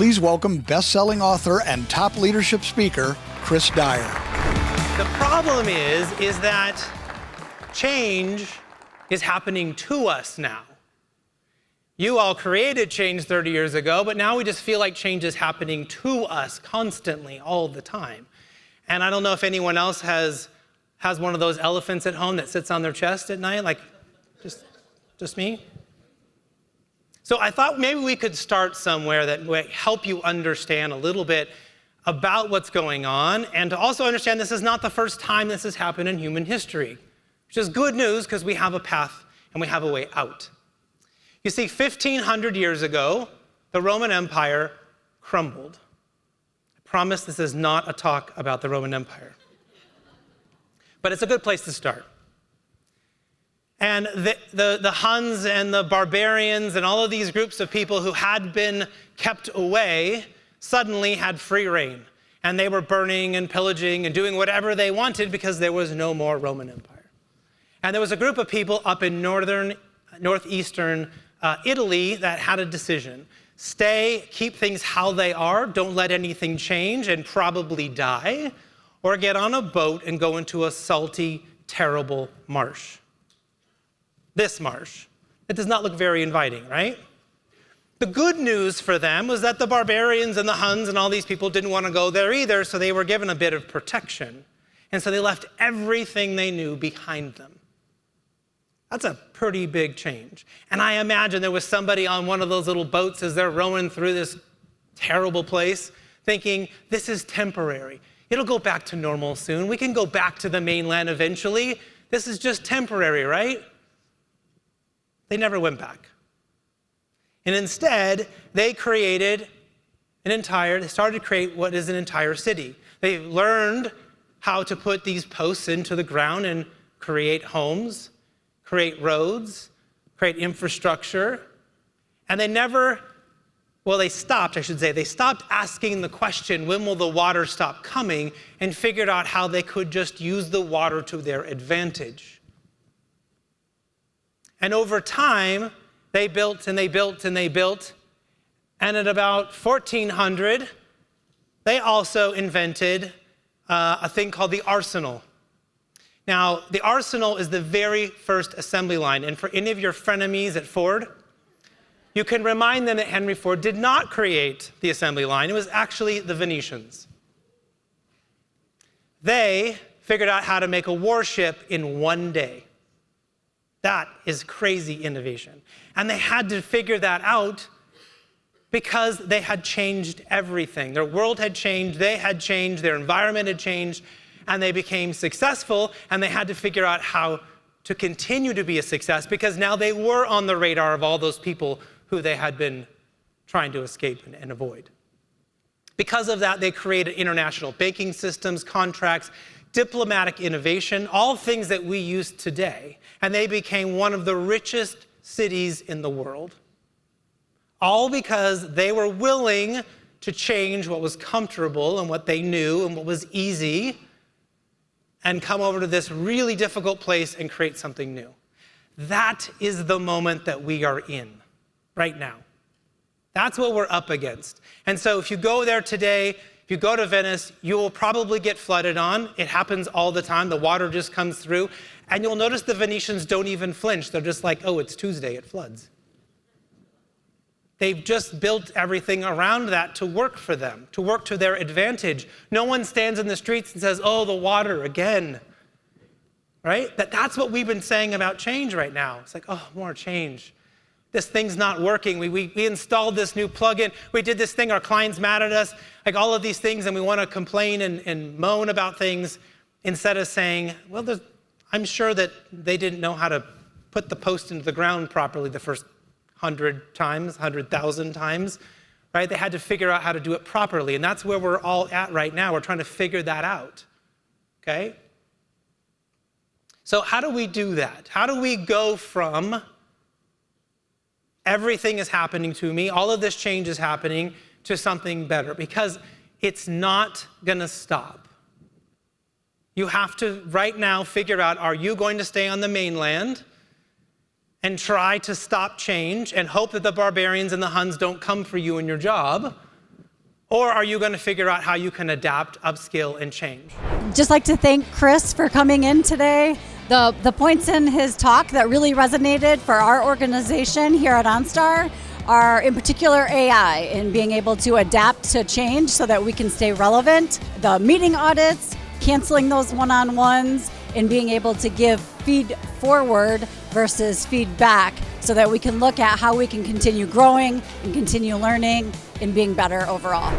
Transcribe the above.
please welcome best-selling author and top leadership speaker, Dyer. The problem is that change is happening to us now. You all created change 30 years ago, but now we just feel like change is happening to us constantly, all the time. And I don't know if anyone else has one of those elephants at home that sits on their chest at night, like just me. So I thought maybe we could start somewhere that would help you understand a little bit about what's going on, and to also understand this is not the first time this has happened in human history, which is good news because we have a path and we have a way out. You see, 1,500 years ago, the Roman Empire crumbled. I promise this is not a talk about the Roman Empire, but it's a good place to start. And the Huns and the barbarians and all of these groups of people who had been kept away suddenly had free reign. And they were burning and pillaging and doing whatever they wanted because there was no more Roman Empire. And there was a group of people up in northeastern Italy that had a decision. Stay, keep things how they are, don't let anything change and probably die, or get on a boat and go into a salty, terrible marsh. This marsh. It does not look very inviting, right? The good news for them was that the barbarians and the Huns and all these people didn't want to go there either, so they were given a bit of protection. And so they left everything they knew behind them. That's a pretty big change. And I imagine there was somebody on one of those little boats as they're rowing through this terrible place thinking, this is temporary. It'll go back to normal soon. We can go back to the mainland eventually. This is just temporary, right? They never went back. And instead, they started to create what is an entire city. They learned how to put these posts into the ground and create homes, create roads, create infrastructure. And they stopped asking the question, when will the water stop coming, and figured out how they could just use the water to their advantage. And over time, they built and they built and they built. And at about 1400, they also invented a thing called the arsenal. Now, the arsenal is the very first assembly line. And for any of your frenemies at Ford, you can remind them that Henry Ford did not create the assembly line. It was actually the Venetians. They figured out how to make a warship in one day. That is crazy innovation. And they had to figure that out because they had changed everything. Their world had changed, they had changed, their environment had changed, and they became successful, and they had to figure out how to continue to be a success because now they were on the radar of all those people who they had been trying to escape and avoid. Because of that, they created international banking systems, contracts, diplomatic innovation, all things that we use today. And they became one of the richest cities in the world. All because they were willing to change what was comfortable and what they knew and what was easy and come over to this really difficult place and create something new. That is the moment that we are in right now. That's what we're up against. And so if you go there today, if you go to Venice, you will probably get flooded on. It happens all the time. The water just comes through. And you'll notice the Venetians don't even flinch. They're just like, oh, it's Tuesday, it floods. They've just built everything around that to work for them, to work to their advantage. No one stands in the streets and says, oh, the water again, right? That's what we've been saying about change right now. It's like, oh, more change. This thing's not working. We installed this new plugin. We did this thing. Our client's mad at us. Like all of these things, and we want to complain and moan about things instead of saying, well, I'm sure that they didn't know how to put the post into the ground properly the first 100 times, 100,000 times, right? They had to figure out how to do it properly. And that's where we're all at right now. We're trying to figure that out, okay? So how do we do that? How do we go from everything is happening to me, all of this change is happening, to something better? Because it's not gonna stop. You have to, right now, figure out, are you going to stay on the mainland and try to stop change and hope that the barbarians and the Huns don't come for you in your job? Or are you going to figure out how you can adapt, upskill, and change? Just like to thank Chris for coming in today. The points in his talk that really resonated for our organization here at OnStar are in particular AI and being able to adapt to change so that we can stay relevant. The meeting audits, canceling those one-on-ones, and being able to give feed forward versus feedback so that we can look at how we can continue growing and continue learning and being better overall.